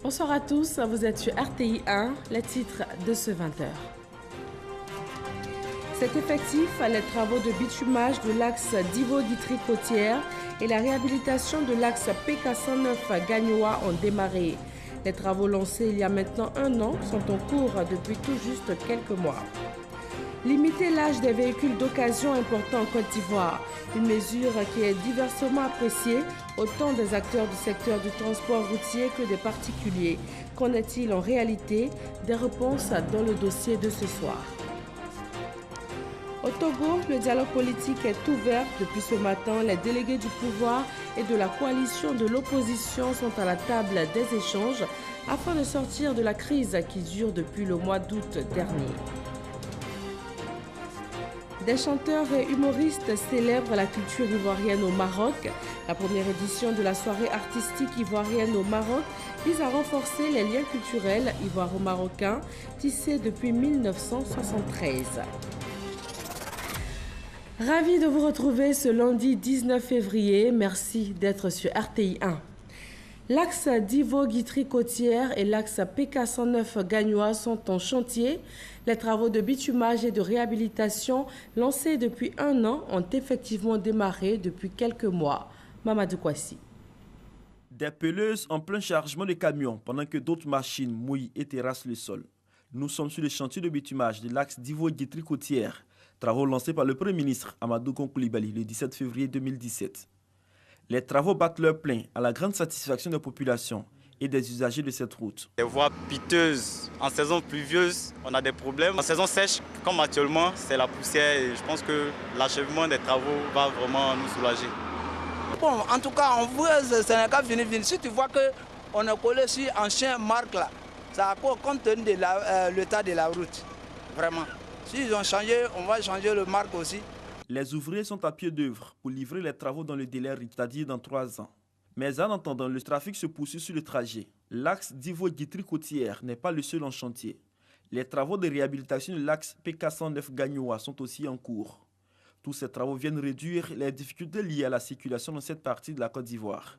Bonsoir à tous, vous êtes sur RTI 1, les titres de ce 20h. C'est effectif, les travaux de bitumage de l'axe Divo-Guitry-Côtière et la réhabilitation de l'axe PK109 ont démarré. Les travaux lancés il y a maintenant un an sont en cours depuis tout juste quelques mois. Limiter l'âge des véhicules d'occasion importants en Côte d'Ivoire, une mesure qui est diversement appréciée autant des acteurs du secteur du transport routier que des particuliers. Qu'en est-il en réalité? Des réponses dans le dossier de ce soir. Au Togo, le dialogue politique est ouvert depuis ce matin. Les délégués du pouvoir et de la coalition de l'opposition sont à la table des échanges afin de sortir de la crise qui dure depuis le mois d'août dernier. Des chanteurs et humoristes célèbrent la culture ivoirienne au Maroc. La première édition de la soirée artistique ivoirienne au Maroc vise à renforcer les liens culturels ivoiro-marocains tissés depuis 1973. Ravi de vous retrouver ce lundi 19 février. Merci d'être sur RTI 1. L'axe Divo-Guitry-Côtière et l'axe PK109 sont en chantier. Les travaux de bitumage et de réhabilitation lancés depuis un an ont effectivement démarré depuis quelques mois. Mamadou Kwasi. Des peleuses en plein chargement de camions pendant que d'autres machines mouillent et terrassent le sol. Nous sommes sur le chantier de bitumage de l'axe Divo-Guitry-Côtière, travaux lancés par le Premier ministre Amadou Koulibaly le 17 février 2017. Les travaux battent leur plein à la grande satisfaction des populations et des usagers de cette route. Les voies piteuses, en saison pluvieuse, on a des problèmes. En saison sèche, comme actuellement, c'est la poussière et je pense que l'achèvement des travaux va vraiment nous soulager. Bon, en tout cas, on voit le Sénégal venir. Si tu vois qu'on est collé sur un chien marque là, ça a compte tenu de l'état de la route. Vraiment. S'ils ont changé, on va changer le marque aussi. Les ouvriers sont à pied d'œuvre pour livrer les travaux dans le délai, c'est-à-dire dans 3 ans. Mais en attendant, le trafic se poursuit sur le trajet. L'axe Divo-Guitry-Côtière n'est pas le seul en chantier. Les travaux de réhabilitation de l'axe PK109 sont aussi en cours. Tous ces travaux viennent réduire les difficultés liées à la circulation dans cette partie de la Côte d'Ivoire.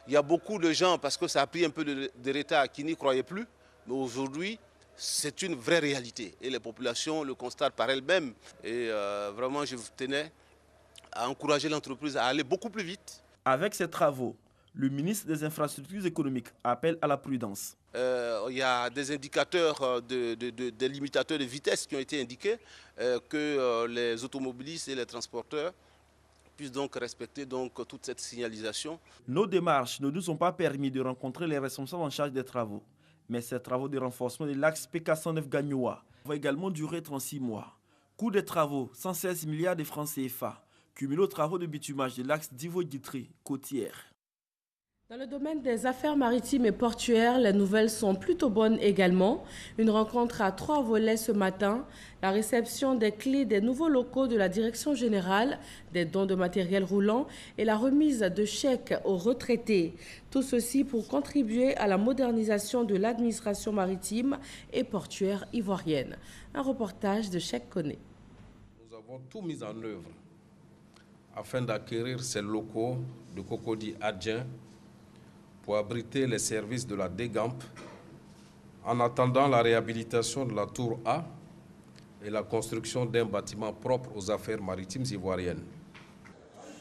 Il y a beaucoup de gens, parce que ça a pris un peu de retard, qui n'y croyaient plus. Mais aujourd'hui, c'est une vraie réalité et les populations le constatent par elles-mêmes. Et vraiment, je tenais à encourager l'entreprise à aller beaucoup plus vite. Avec ces travaux, le ministre des Infrastructures économiques appelle à la prudence. Il y a des indicateurs, des limitateurs de vitesse qui ont été indiqués, que les automobilistes et les transporteurs puissent donc respecter toute cette signalisation. Nos démarches ne nous ont pas permis de rencontrer les responsables en charge des travaux. Mais ces travaux de renforcement de l'axe PK109 vont également durer 36 mois. Coût des travaux, 116 milliards de francs CFA, cumulé aux travaux de bitumage de l'axe Divo-Guitry-Côtière. Dans le domaine des affaires maritimes et portuaires, les nouvelles sont plutôt bonnes également. Une rencontre à 3 volets ce matin, la réception des clés des nouveaux locaux de la direction générale, des dons de matériel roulant et la remise de chèques aux retraités. Tout ceci pour contribuer à la modernisation de l'administration maritime et portuaire ivoirienne. Un reportage de Cheikh Koné. Nous avons tout mis en œuvre afin d'acquérir ces locaux de Cocody Adjien pour abriter les services de la DEGAMP en attendant la réhabilitation de la tour A et la construction d'un bâtiment propre aux affaires maritimes ivoiriennes.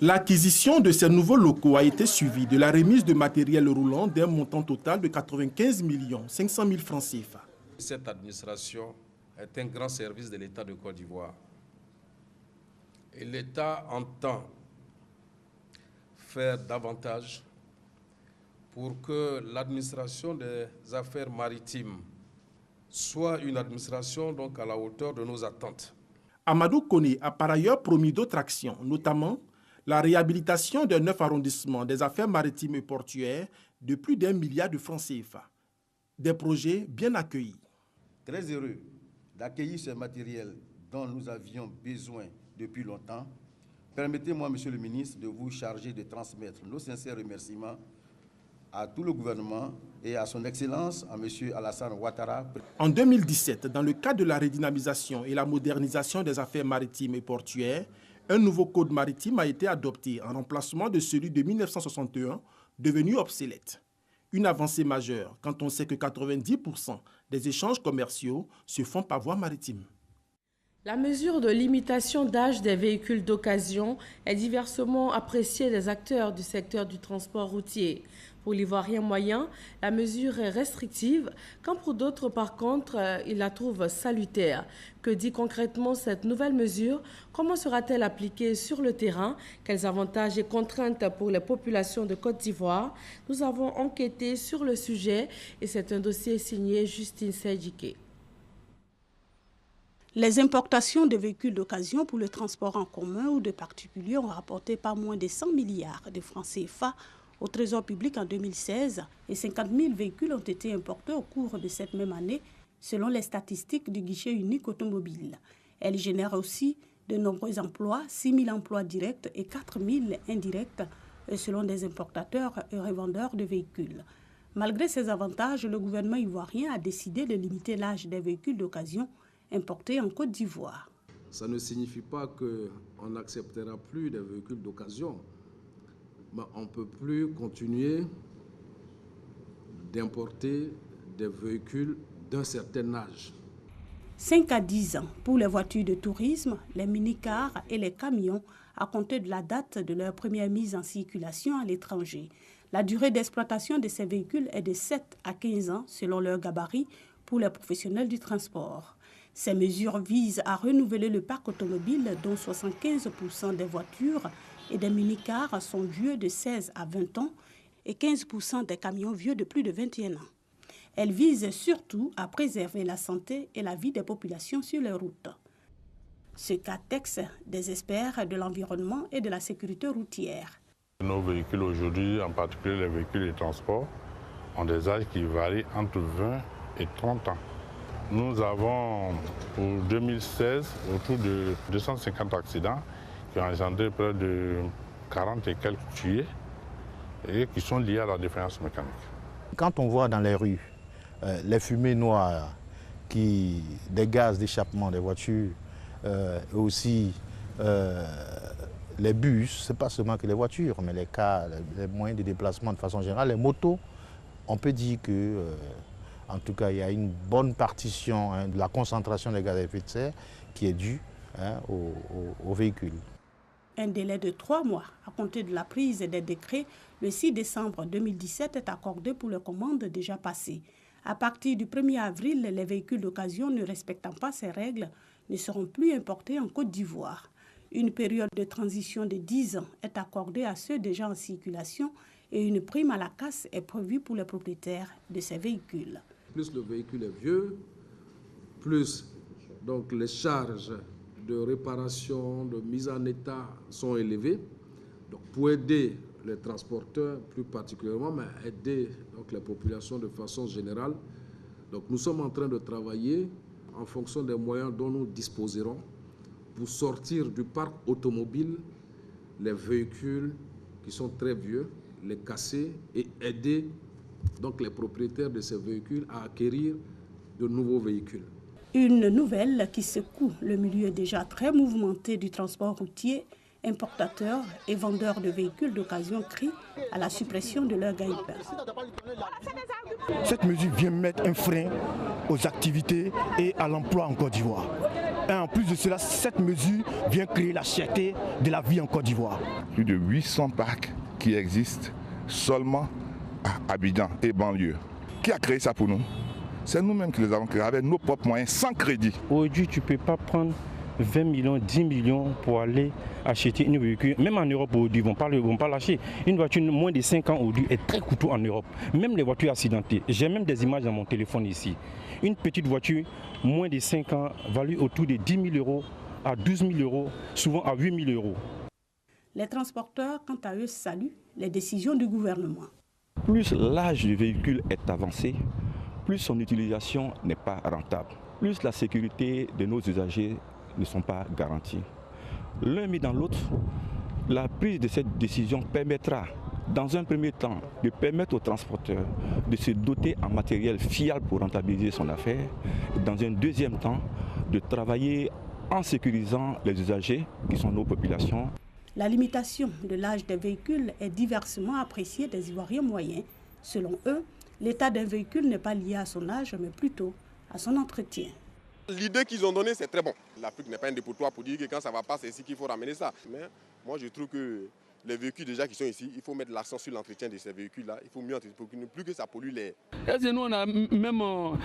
L'acquisition de ces nouveaux locaux a été suivie de la remise de matériel roulant d'un montant total de 95 500 000 francs CFA. Cette administration est un grand service de l'État de Côte d'Ivoire. Et l'État entend faire davantage pour que l'administration des affaires maritimes soit une administration donc à la hauteur de nos attentes. Amadou Koné a par ailleurs promis d'autres actions, notamment la réhabilitation des 9 arrondissements des affaires maritimes et portuaires de plus d'1 milliard de francs CFA. Des projets bien accueillis. Très heureux d'accueillir ce matériel dont nous avions besoin depuis longtemps. Permettez-moi, Monsieur le ministre, de vous charger de transmettre nos sincères remerciements à tout le gouvernement et à son Excellence, à M. Alassane Ouattara. En 2017, dans le cadre de la redynamisation et la modernisation des affaires maritimes et portuaires, un nouveau code maritime a été adopté en remplacement de celui de 1961, devenu obsolète. Une avancée majeure quand on sait que 90% des échanges commerciaux se font par voie maritime. La mesure de limitation d'âge des véhicules d'occasion est diversement appréciée des acteurs du secteur du transport routier. Pour l'Ivoirien moyen, la mesure est restrictive, quand pour d'autres, par contre, ils la trouvent salutaire. Que dit concrètement cette nouvelle mesure? Comment sera-t-elle appliquée sur le terrain? Quels avantages et contraintes pour les populations de Côte d'Ivoire? Nous avons enquêté sur le sujet et c'est un dossier signé Justine Sedjike. Les importations de véhicules d'occasion pour le transport en commun ou de particuliers ont rapporté pas moins de 100 milliards de francs CFA au Trésor public en 2016 et 50 000 véhicules ont été importés au cours de cette même année selon les statistiques du guichet unique automobile. Elle génère aussi de nombreux emplois, 6 000 emplois directs et 4 000 indirects selon des importateurs et revendeurs de véhicules. Malgré ces avantages, le gouvernement ivoirien a décidé de limiter l'âge des véhicules d'occasion importés en Côte d'Ivoire. Ça ne signifie pas qu'on n'acceptera plus des véhicules d'occasion, mais on ne peut plus continuer d'importer des véhicules d'un certain âge. 5 à 10 ans pour les voitures de tourisme, les mini-cars et les camions à compter de la date de leur première mise en circulation à l'étranger. La durée d'exploitation de ces véhicules est de 7 à 15 ans selon leur gabarit pour les professionnels du transport. Ces mesures visent à renouveler le parc automobile dont 75% des voitures et des mini-cars sont vieux de 16 à 20 ans et 15% des camions vieux de plus de 21 ans. Elles visent surtout à préserver la santé et la vie des populations sur les routes. Ce cas texte des experts de l'environnement et de la sécurité routière. Nos véhicules aujourd'hui, en particulier les véhicules de transport, ont des âges qui varient entre 20 et 30 ans. Nous avons pour 2016 autour de 250 accidents qui ont engendré près de 40 et quelques tués et qui sont liés à la défaillance mécanique. Quand on voit dans les rues les fumées noires des gaz d'échappement des voitures, aussi les bus, ce n'est pas seulement que les voitures, mais les cars, les moyens de déplacement de façon générale, les motos, on peut dire que en tout cas, il y a une bonne partition de la concentration des gaz à effet de serre qui est due aux véhicules. Un délai de 3 mois à compter de la prise des décrets le 6 décembre 2017 est accordé pour les commandes déjà passées. À partir du 1er avril, les véhicules d'occasion ne respectant pas ces règles ne seront plus importés en Côte d'Ivoire. Une période de transition de 10 ans est accordée à ceux déjà en circulation et une prime à la casse est prévue pour les propriétaires de ces véhicules. Plus le véhicule est vieux, plus donc les charges de réparation, de mise en état sont élevées. Donc pour aider les transporteurs plus particulièrement, mais aider donc les populations de façon générale. Donc nous sommes en train de travailler en fonction des moyens dont nous disposerons pour sortir du parc automobile les véhicules qui sont très vieux, les casser et aider donc les propriétaires de ces véhicules à acquérir de nouveaux véhicules. Une nouvelle qui secoue le milieu déjà très mouvementé du transport routier. Importateurs et vendeurs de véhicules d'occasion crient à la suppression de leur gagne-pain. Cette mesure vient mettre un frein aux activités et à l'emploi en Côte d'Ivoire. Et en plus de cela, cette mesure vient créer la cherté de la vie en Côte d'Ivoire. Plus de 800 parcs qui existent seulement à Abidjan et banlieue. Qui a créé ça pour nous? C'est nous-mêmes qui les avons créés avec nos propres moyens, sans crédit. Aujourd'hui, tu ne peux pas prendre 20 millions, 10 millions pour aller acheter une voiture. Même en Europe, aujourd'hui, ils ne vont pas lâcher. Une voiture moins de 5 ans aujourd'hui est très coûteuse en Europe. Même les voitures accidentées. J'ai même des images dans mon téléphone ici. Une petite voiture, moins de 5 ans, value autour de 10 000 euros à 12 000 euros, souvent à 8 000 euros. Les transporteurs, quant à eux, saluent les décisions du gouvernement. Plus l'âge du véhicule est avancé, plus son utilisation n'est pas rentable. Plus la sécurité de nos usagers ne sont pas garantis. L'un mis dans l'autre, la prise de cette décision permettra, dans un premier temps, de permettre aux transporteurs de se doter en matériel fiable pour rentabiliser son affaire. Dans un deuxième temps, de travailler en sécurisant les usagers qui sont nos populations. La limitation de l'âge des véhicules est diversement appréciée des Ivoiriens moyens. Selon eux, l'état d'un véhicule n'est pas lié à son âge, mais plutôt à son entretien. L'idée qu'ils ont donnée, c'est très bon. L'Afrique n'est pas un dépotoir pour dire que quand ça ne va pas, c'est ici qu'il faut ramener ça. Mais moi, je trouve que les véhicules déjà qui sont ici, il faut mettre l'accent sur l'entretien de ces véhicules-là. Il faut mieux entretenir pour plus que ça pollue l'air. Nous, on a même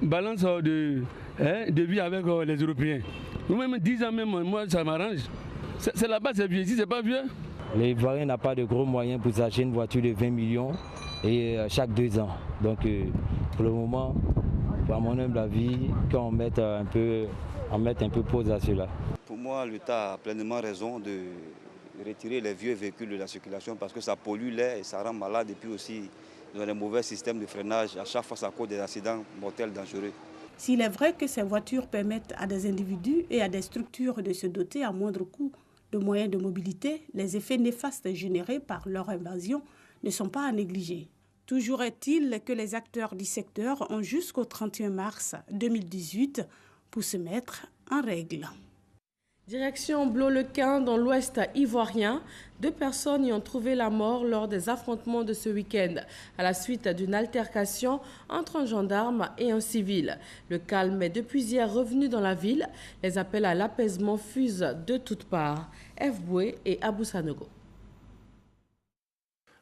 balance de vie avec les Européens. Nous-mêmes, 10 ans même, moi, ça m'arrange. C'est là-bas, c'est vieux. Ici, c'est pas vieux. L'Ivoirien n'a pas de gros moyens pour s'acheter une voiture de 20 millions et chaque 2 ans. Donc, pour le moment, à mon humble avis, qu'on mette un peu pause à cela. Pour moi, l'État a pleinement raison de retirer les vieux véhicules de la circulation parce que ça pollue l'air et ça rend malade. Et puis aussi, ils ont des mauvais systèmes de freinage. À chaque fois, ça cause des accidents mortels dangereux. S'il est vrai que ces voitures permettent à des individus et à des structures de se doter à moindre coût de moyens de mobilité, les effets néfastes générés par leur invasion ne sont pas à négliger. Toujours est-il que les acteurs du secteur ont jusqu'au 31 mars 2018 pour se mettre en règle. Direction Blo-le-Quin dans l'ouest ivoirien. 2 personnes y ont trouvé la mort lors des affrontements de ce week-end à la suite d'une altercation entre un gendarme et un civil. Le calme est depuis hier revenu dans la ville. Les appels à l'apaisement fusent de toutes parts. F. Boué et Abou Sanogo.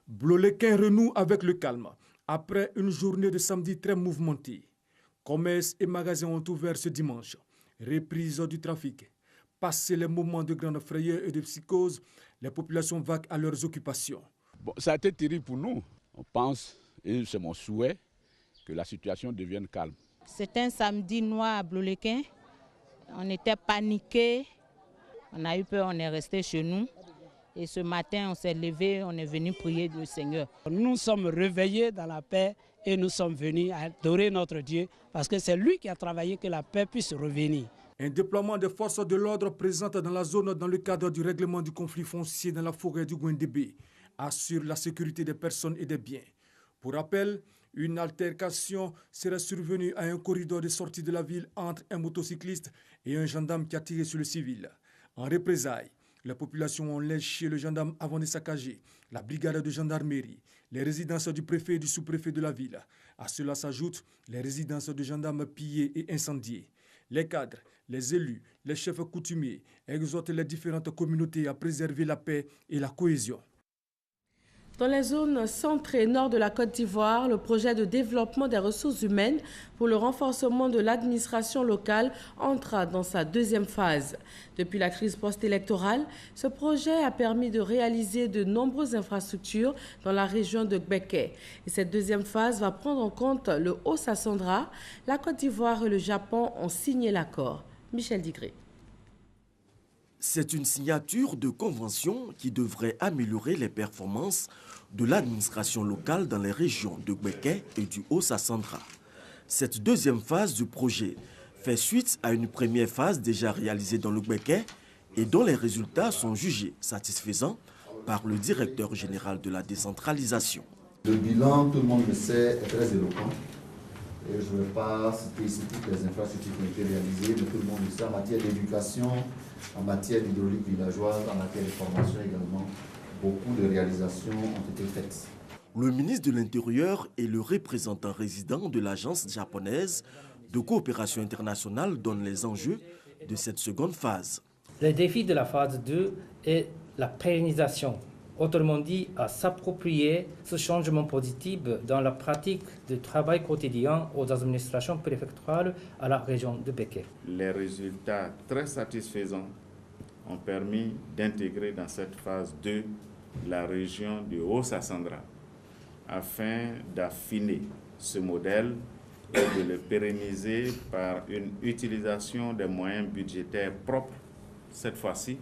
Blo-le-Quin renoue avec le calme après une journée de samedi très mouvementée. Commerces et magasins ont ouvert ce dimanche. Reprise du trafic. Passé les moments de grande frayeur et de psychose, les populations vaquent à leurs occupations. Bon, ça a été terrible pour nous. On pense, et c'est mon souhait, que la situation devienne calme. C'est un samedi noir à Blo-le-Quin. On était paniqués. On a eu peur, on est resté chez nous. Et ce matin, on s'est levé, on est venu prier le Seigneur. Nous sommes réveillés dans la paix et nous sommes venus adorer notre Dieu parce que c'est lui qui a travaillé que la paix puisse revenir. Un déploiement des forces de l'ordre présentes dans la zone dans le cadre du règlement du conflit foncier dans la forêt du Gwendébé assure la sécurité des personnes et des biens. Pour rappel, une altercation serait survenue à un corridor de sortie de la ville entre un motocycliste et un gendarme qui a tiré sur le civil. En représailles, les populations ont lynché le gendarme avant de saccager la brigade de gendarmerie, les résidences du préfet et du sous-préfet de la ville. À cela s'ajoutent les résidences de gendarmes pillées et incendiées. Les cadres, les élus, les chefs coutumiers exhortent les différentes communautés à préserver la paix et la cohésion. Dans les zones centre et nord de la Côte d'Ivoire, le projet de développement des ressources humaines pour le renforcement de l'administration locale entre dans sa deuxième phase. Depuis la crise post-électorale, ce projet a permis de réaliser de nombreuses infrastructures dans la région de Gbeke. Et cette deuxième phase va prendre en compte le Haut-Sassandra. La Côte d'Ivoire et le Japon ont signé l'accord. Michel Digré. C'est une signature de convention qui devrait améliorer les performances de l'administration locale dans les régions de Gbeke et du Haut-Sassandra. Cette deuxième phase du projet fait suite à une première phase déjà réalisée dans le Gbeke et dont les résultats sont jugés satisfaisants par le directeur général de la décentralisation. Le bilan, tout le monde le sait, est très éloquent. Et je ne vais pas citer ici toutes les infrastructures qui ont été réalisées, mais tout le monde le sait en matière d'éducation, en matière d'hydraulique villageoise, en matière de formation également. Beaucoup de réalisations ont été faites. Le ministre de l'Intérieur et le représentant résident de l'agence japonaise de coopération internationale donnent les enjeux de cette seconde phase. Le défi de la phase 2 est la pérennisation. Autrement dit, à s'approprier ce changement positif dans la pratique du travail quotidien aux administrations préfectorales à la région de Gbeke. Les résultats très satisfaisants ont permis d'intégrer dans cette phase 2 la région du Haut-Sassandra afin d'affiner ce modèle et de le pérenniser par une utilisation des moyens budgétaires propres, cette fois-ci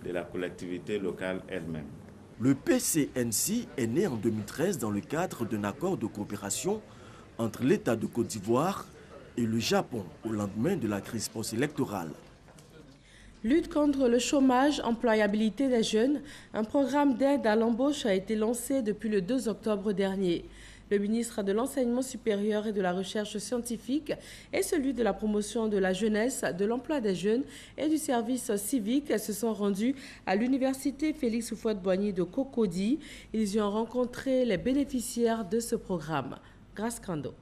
de la collectivité locale elle-même. Le PCNC est né en 2013 dans le cadre d'un accord de coopération entre l'État de Côte d'Ivoire et le Japon au lendemain de la crise post-électorale. Lutte contre le chômage, employabilité des jeunes, un programme d'aide à l'embauche a été lancé depuis le 2 octobre dernier. Le ministre de l'Enseignement supérieur et de la Recherche scientifique et celui de la promotion de la jeunesse, de l'emploi des jeunes et du service civique se sont rendus à l'université Félix Houphouët-Boigny de Cocody. Ils y ont rencontré les bénéficiaires de ce programme. Grâce Kando.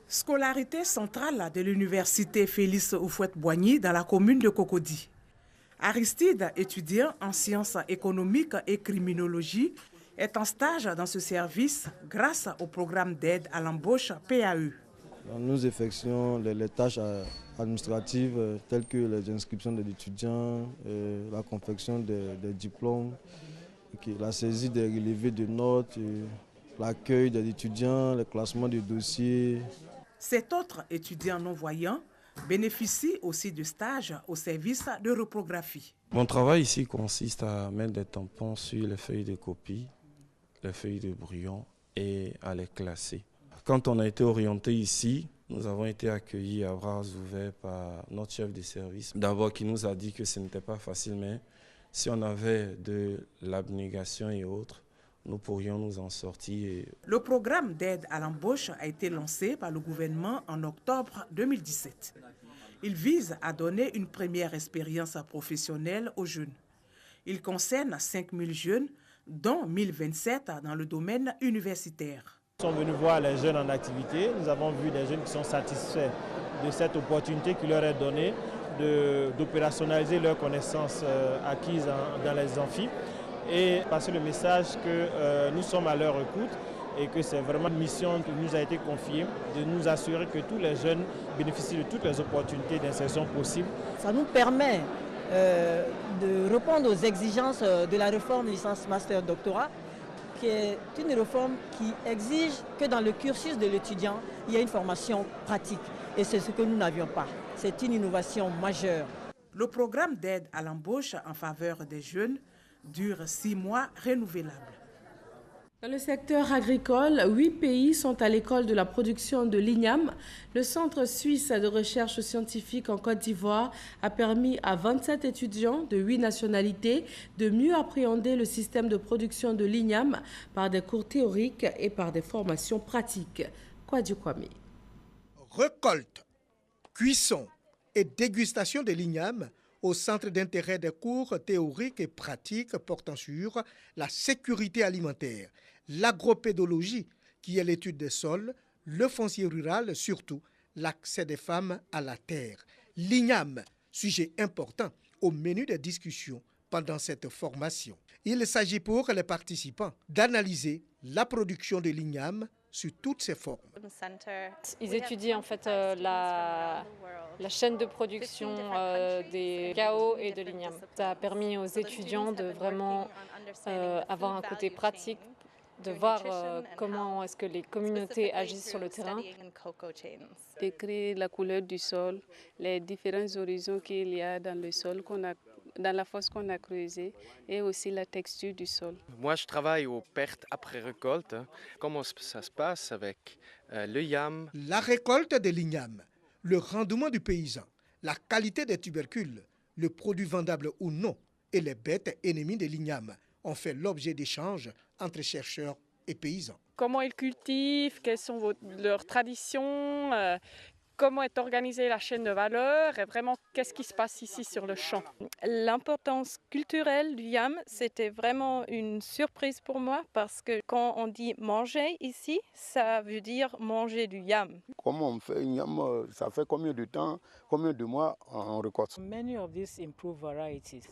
Scolarité centrale de l'université Félix Houphouët-Boigny dans la commune de Cocody. Aristide, étudiant en sciences économiques et criminologie, est en stage dans ce service grâce au programme d'aide à l'embauche PAE. Nous effectuons les tâches administratives telles que les inscriptions des étudiants, la confection des diplômes, la saisie des relevés de notes, l'accueil des étudiants, le classement des dossiers. Cet autre étudiant non-voyant bénéficie aussi de stages au service de reprographie. Mon travail ici consiste à mettre des tampons sur les feuilles de copie, les feuilles de brouillon et à les classer. Quand on a été orienté ici, nous avons été accueillis à bras ouverts par notre chef de service. D'abord qui nous a dit que ce n'était pas facile, mais si on avait de l'abnégation et autres, nous pourrions nous en sortir. Le programme d'aide à l'embauche a été lancé par le gouvernement en octobre 2017. Il vise à donner une première expérience professionnelle aux jeunes. Il concerne 5000 jeunes, dont 1027 dans le domaine universitaire. Nous sommes venus voir les jeunes en activité. Nous avons vu des jeunes qui sont satisfaits de cette opportunité qui leur est donnée d'opérationnaliser leurs connaissances acquises dans les amphis et passer le message que nous sommes à leur écoute et que c'est vraiment une mission qui nous a été confiée de nous assurer que tous les jeunes bénéficient de toutes les opportunités d'insertion possibles. Ça nous permet de répondre aux exigences de la réforme licence master doctorat, qui est une réforme qui exige que dans le cursus de l'étudiant, il y ait une formation pratique. Et c'est ce que nous n'avions pas. C'est une innovation majeure. Le programme d'aide à l'embauche en faveur des jeunes dure 6 mois renouvelables. Dans le secteur agricole, 8 pays sont à l'école de la production de l'igname. Le Centre suisse de recherche scientifique en Côte d'Ivoire a permis à 27 étudiants de 8 nationalités de mieux appréhender le système de production de l'igname par des cours théoriques et par des formations pratiques. Kwadi Kwame. Récolte, cuisson et dégustation de l'igname au centre d'intérêt des cours théoriques et pratiques portant sur la sécurité alimentaire, l'agropédologie, qui est l'étude des sols, le foncier rural, surtout l'accès des femmes à la terre. L'igname, sujet important au menu des discussions pendant cette formation. Il s'agit pour les participants d'analyser la production de l'igname sous toutes ses formes. Ils étudient en fait la chaîne de production des cacao et de l'igname. Ça a permis aux étudiants de vraiment avoir un côté pratique, de voir comment est-ce que les communautés agissent sur le terrain. Décrire la couleur du sol, les différents horizons qu'il y a dans le sol dans la fosse qu'on a creusée et aussi la texture du sol. Moi, je travaille aux pertes après récolte. Comment ça se passe avec le yam? La récolte de l'igname, le rendement du paysan, la qualité des tubercules, le produit vendable ou non et les bêtes ennemies de l'igname ont fait l'objet d'échanges entre chercheurs et paysans. Comment ils cultivent, quelles sont leurs traditions, comment est organisée la chaîne de valeur et vraiment qu'est-ce qui se passe ici sur le champ. L'importance culturelle du yam, c'était vraiment une surprise pour moi parce que quand on dit manger ici, ça veut dire manger du yam. Comment on fait un yam, ça fait combien de temps, combien de mois on récolte?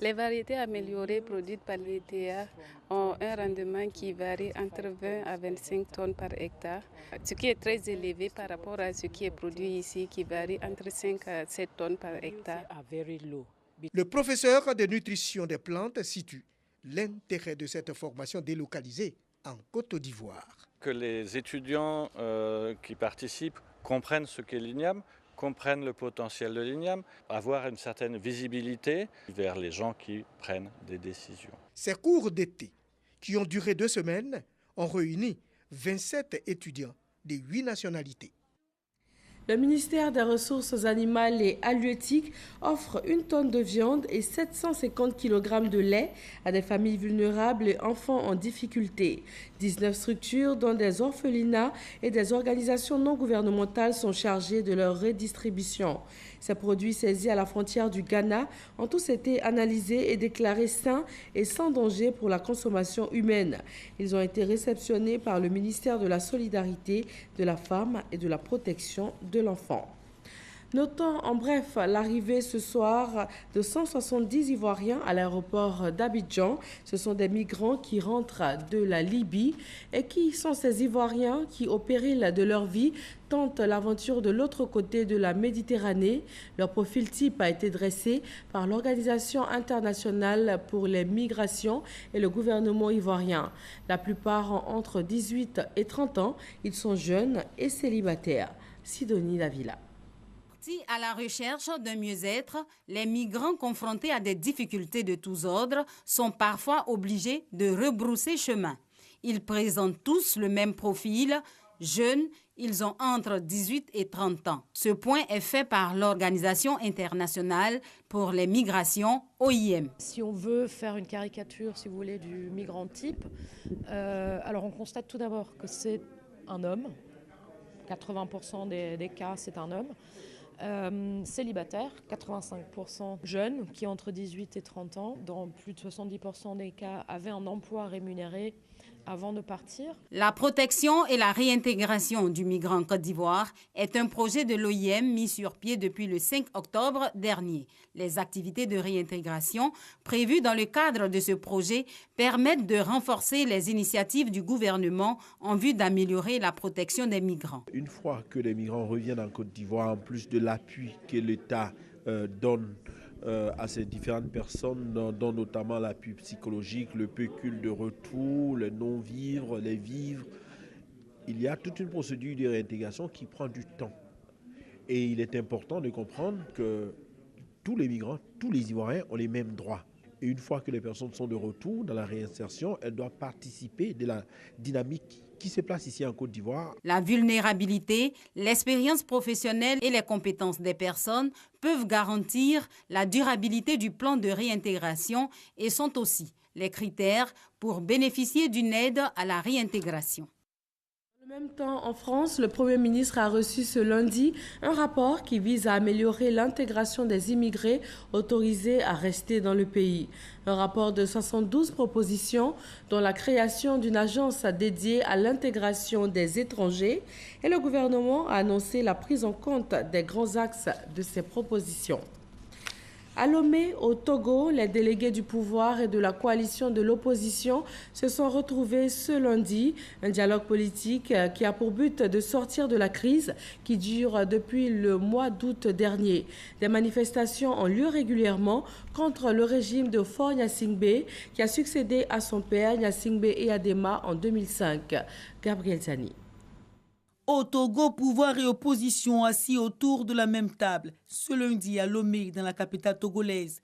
Les variétés améliorées produites par l'ETA ont un rendement qui varie entre 20 à 25 tonnes par hectare, ce qui est très élevé par rapport à ce qui est produit ici, qui varie entre 5 à 7 tonnes par hectare. Le professeur de nutrition des plantes situe l'intérêt de cette formation délocalisée en Côte d'Ivoire. Que les étudiants qui participent comprennent ce qu'est l'igname, comprennent le potentiel de l'igname, avoir une certaine visibilité vers les gens qui prennent des décisions. Ces cours d'été, qui ont duré 2 semaines, ont réuni 27 étudiants de 8 nationalités. Le ministère des Ressources animales et halieutiques offre 1 tonne de viande et 750 kg de lait à des familles vulnérables et enfants en difficulté. 19 structures, dont des orphelinats et des organisations non gouvernementales, sont chargées de leur redistribution. Ces produits saisis à la frontière du Ghana ont tous été analysés et déclarés sains et sans danger pour la consommation humaine. Ils ont été réceptionnés par le ministère de la Solidarité, de la Femme et de la Protection de l'Enfant. Notons en bref l'arrivée ce soir de 170 Ivoiriens à l'aéroport d'Abidjan. Ce sont des migrants qui rentrent de la Libye. Et qui sont ces Ivoiriens qui, au péril de leur vie, tentent l'aventure de l'autre côté de la Méditerranée? Leur profil type a été dressé par l'Organisation internationale pour les migrations et le gouvernement ivoirien. La plupart ont entre 18 et 30 ans. Ils sont jeunes et célibataires. Sidonie Davila. À la recherche d'un mieux-être, les migrants confrontés à des difficultés de tous ordres sont parfois obligés de rebrousser chemin. Ils présentent tous le même profil. Jeunes, ils ont entre 18 et 30 ans. Ce point est fait par l'Organisation internationale pour les migrations, OIM. Si on veut faire une caricature, si vous voulez, du migrant type, alors on constate tout d'abord que c'est un homme. 80% des cas, c'est un homme. Célibataire, 85% jeunes qui ont entre 18 et 30 ans, dans plus de 70% des cas avaient un emploi rémunéré avant de partir. La protection et la réintégration du migrant en Côte d'Ivoire est un projet de l'OIM mis sur pied depuis le 5 octobre dernier. Les activités de réintégration prévues dans le cadre de ce projet permettent de renforcer les initiatives du gouvernement en vue d'améliorer la protection des migrants. Une fois que les migrants reviennent en Côte d'Ivoire, en plus de l'appui que l'État donne à ces différentes personnes, dont notamment l'appui psychologique, le pécule de retour, le non-vivre, les vivres. Il y a toute une procédure de réintégration qui prend du temps. Et il est important de comprendre que tous les migrants, tous les Ivoiriens ont les mêmes droits. Et une fois que les personnes sont de retour dans la réinsertion, elles doivent participer de la dynamique qui se place ici en Côte d'Ivoire. La vulnérabilité, l'expérience professionnelle et les compétences des personnes peuvent garantir la durabilité du plan de réintégration et sont aussi les critères pour bénéficier d'une aide à la réintégration. En même temps, en France, le Premier ministre a reçu ce lundi un rapport qui vise à améliorer l'intégration des immigrés autorisés à rester dans le pays. Un rapport de 72 propositions, dont la création d'une agence dédiée à l'intégration des étrangers. Et le gouvernement a annoncé la prise en compte des grands axes de ces propositions. À Lomé, au Togo, les délégués du pouvoir et de la coalition de l'opposition se sont retrouvés ce lundi. Un dialogue politique qui a pour but de sortir de la crise qui dure depuis le mois d'août dernier. Des manifestations ont lieu régulièrement contre le régime de Faure Gnassingbé qui a succédé à son père Gnassingbé Eyadema en 2005. Gabriel Zani. Au Togo, pouvoir et opposition assis autour de la même table, ce lundi à Lomé, dans la capitale togolaise.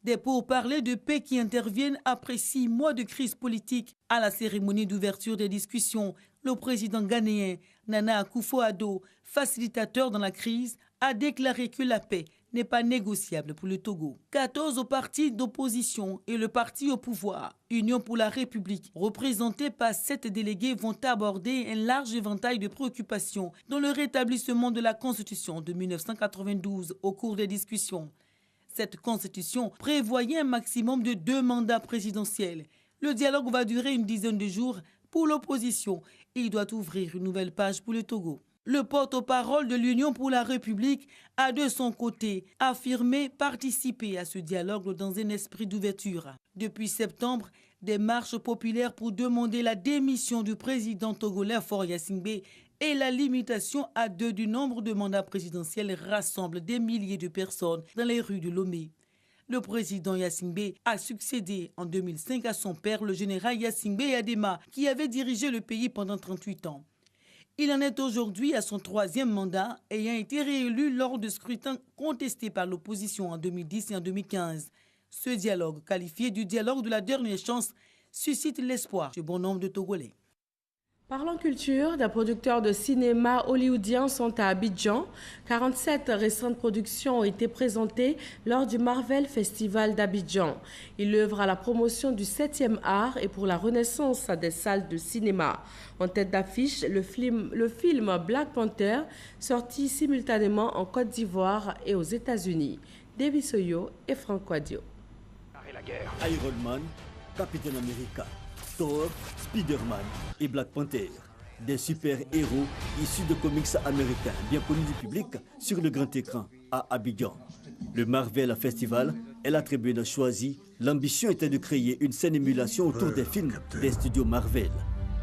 Des pourparlers de paix qui interviennent après 6 mois de crise politique. À la cérémonie d'ouverture des discussions, le président ghanéen Nana Akufo-Addo, facilitateur dans la crise, a déclaré que la paix n'est pas négociable pour le Togo. 14 partis d'opposition et le parti au pouvoir, Union pour la République, représentés par 7 délégués, vont aborder un large éventail de préoccupations dans le rétablissement de la Constitution de 1992 au cours des discussions. Cette Constitution prévoyait un maximum de 2 mandats présidentiels. Le dialogue va durer une dizaine de jours pour l'opposition et il doit ouvrir une nouvelle page pour le Togo. Le porte-parole de l'Union pour la République a de son côté affirmé participer à ce dialogue dans un esprit d'ouverture. Depuis septembre, des marches populaires pour demander la démission du président togolais Faure Gnassingbé et la limitation à 2 du nombre de mandats présidentiels rassemblent des milliers de personnes dans les rues de Lomé. Le président Gnassingbé a succédé en 2005 à son père, le général Gnassingbé Eyadema, qui avait dirigé le pays pendant 38 ans. Il en est aujourd'hui à son 3e mandat, ayant été réélu lors de scrutins contestés par l'opposition en 2010 et en 2015. Ce dialogue, qualifié du dialogue de la dernière chance, suscite l'espoir chez bon nombre de Togolais. Parlons culture, des producteurs de cinéma hollywoodiens sont à Abidjan. 47 récentes productions ont été présentées lors du Marvel Festival d'Abidjan. Il œuvre à la promotion du 7e art et pour la renaissance des salles de cinéma. En tête d'affiche, le film Black Panther, sorti simultanément en Côte d'Ivoire et aux États-Unis. David Soyo et Franck Quadio. Iron Man, Captain America, Thor, Spider-Man et Black Panther. Des super-héros issus de comics américains bien connus du public sur le grand écran à Abidjan. Le Marvel Festival est la tribune choisie. L'ambition était de créer une scène émulation autour des films des studios Marvel.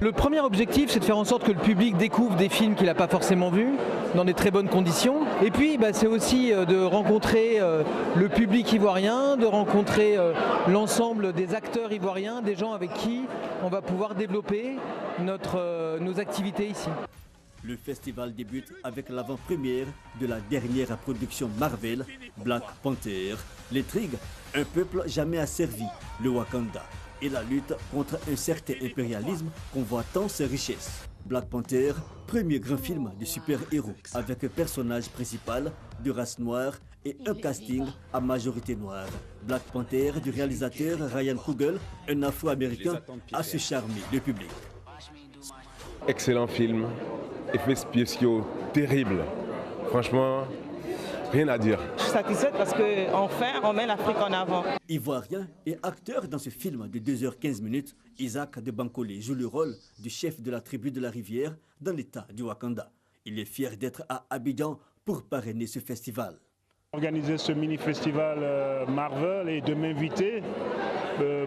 Le premier objectif, c'est de faire en sorte que le public découvre des films qu'il n'a pas forcément vus, dans des très bonnes conditions. Et puis, c'est aussi de rencontrer le public ivoirien, de rencontrer l'ensemble des acteurs ivoiriens, des gens avec qui on va pouvoir développer nos activités ici. Le festival débute avec l'avant-première de la dernière production Marvel, Black Panther. L'intrigue, un peuple jamais asservi, le Wakanda, et la lutte contre un certain impérialisme convoitant ses richesses. Black Panther, premier grand film de super-héros avec un personnage principal de race noire et un casting à majorité noire. Black Panther du réalisateur Ryan Coogler, un afro-américain, a su charmer le public. Excellent film, effets spéciaux terribles. Franchement, rien à dire. Je suis satisfaite parce qu'enfin, on met l'Afrique en avant. Ivoirien et acteur dans ce film de 2h15, Isaac de Bancolé joue le rôle du chef de la tribu de la rivière dans l'état du Wakanda. Il est fier d'être à Abidjan pour parrainer ce festival. Organiser ce mini-festival Marvel et de m'inviter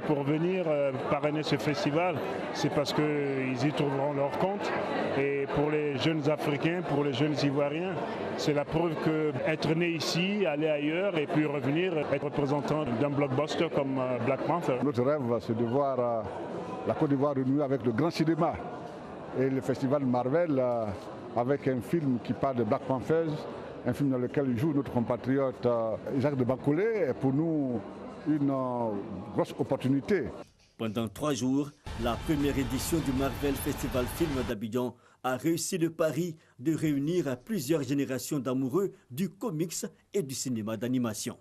pour venir parrainer ce festival, c'est parce qu'ils y trouveront leur compte. Et pour les jeunes Africains, pour les jeunes Ivoiriens, c'est la preuve qu'être né ici, aller ailleurs et puis revenir, être représentant d'un blockbuster comme Black Panther. Notre rêve, c'est de voir la Côte d'Ivoire renouer avec le grand cinéma. Et le festival Marvel, avec un film qui parle de Black Panther, un film dans lequel joue notre compatriote Isaac de Bancolé, est pour nous une grosse opportunité. Pendant 3 jours, la première édition du Marvel Festival Film d'Abidjan a réussi le pari de réunir plusieurs générations d'amoureux du comics et du cinéma d'animation.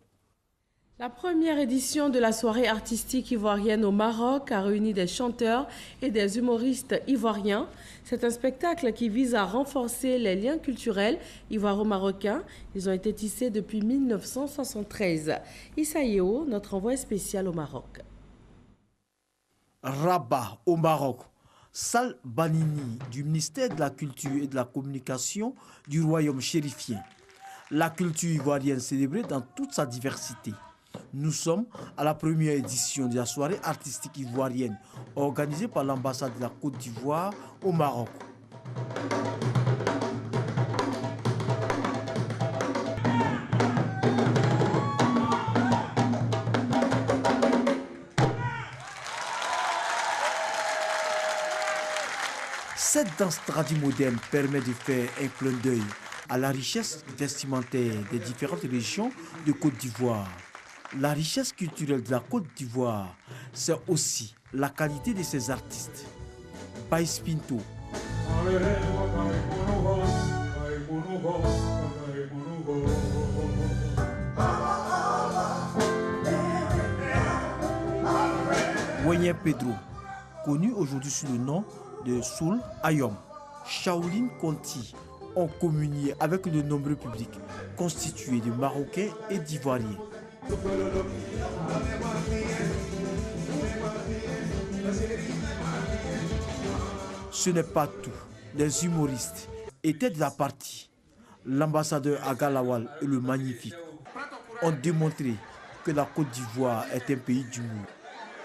La première édition de la soirée artistique ivoirienne au Maroc a réuni des chanteurs et des humoristes ivoiriens. C'est un spectacle qui vise à renforcer les liens culturels ivoiro-marocains. Ils ont été tissés depuis 1973. Issa Yeo, notre envoyé spécial au Maroc. Rabat, au Maroc. Sal Banini, du ministère de la Culture et de la Communication du Royaume chérifien. La culture ivoirienne célébrée dans toute sa diversité. Nous sommes à la première édition de la soirée artistique ivoirienne organisée par l'ambassade de la Côte d'Ivoire au Maroc. Cette danse tradimoderne permet de faire un clin d'œil à la richesse vestimentaire des différentes régions de Côte d'Ivoire. La richesse culturelle de la Côte d'Ivoire, c'est aussi la qualité de ses artistes. Baïs Pinto. Wenye Pedro, connu aujourd'hui sous le nom de Soul Ayom. Shaolin Conti ont communié avec de nombreux publics constitués de Marocains et d'Ivoiriens. Ce n'est pas tout. Les humoristes étaient de la partie. L'ambassadeur Agalawal et le Magnifique ont démontré que la Côte d'Ivoire est un pays d'humour.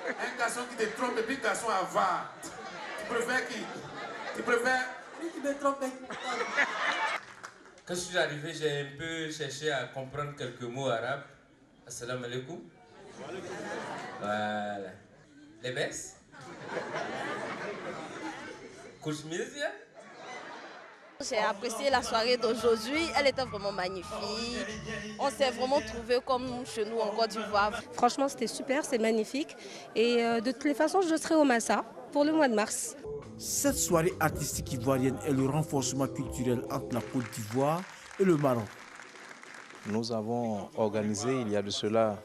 Un garçon qui te trompe et puis un garçon avare. Tu préfères qui? Tu préfères? Lui qui me trompe. Quand je suis arrivé, j'ai un peu cherché à comprendre quelques mots arabes. Assalamu alaikum. Voilà. Les baisses. Kouchmizia. J'ai apprécié la soirée d'aujourd'hui, elle était vraiment magnifique. On s'est vraiment trouvés comme chez nous en Côte d'Ivoire. Franchement, c'était super, c'est magnifique. Et de toutes les façons, je serai au Massa pour le mois de mars. Cette soirée artistique ivoirienne est le renforcement culturel entre la Côte d'Ivoire et le Maroc. Nous avons organisé il y a de cela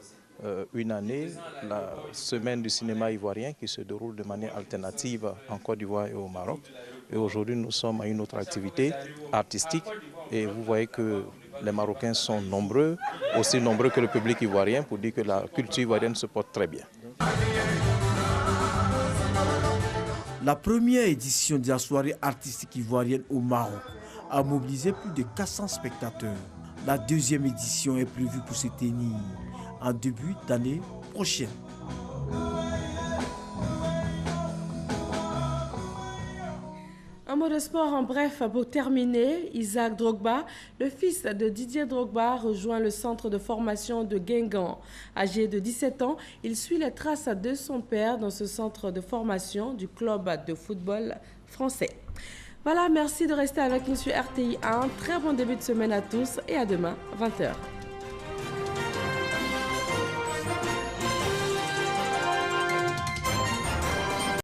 une année la semaine du cinéma ivoirien qui se déroule de manière alternative en Côte d'Ivoire et au Maroc. Et aujourd'hui, nous sommes à une autre activité artistique et vous voyez que les Marocains sont nombreux, aussi nombreux que le public ivoirien, pour dire que la culture ivoirienne se porte très bien. La première édition de la soirée artistique ivoirienne au Maroc a mobilisé plus de 400 spectateurs. La deuxième édition est prévue pour se tenir en début d'année prochaine. Un mot de sport en bref pour terminer. Isaac Drogba, le fils de Didier Drogba, rejoint le centre de formation de Guingamp. Âgé de 17 ans, il suit les traces de son père dans ce centre de formation du club de football français. Voilà, merci de rester avec nous sur RTI 1. Très bon début de semaine à tous et à demain, 20h.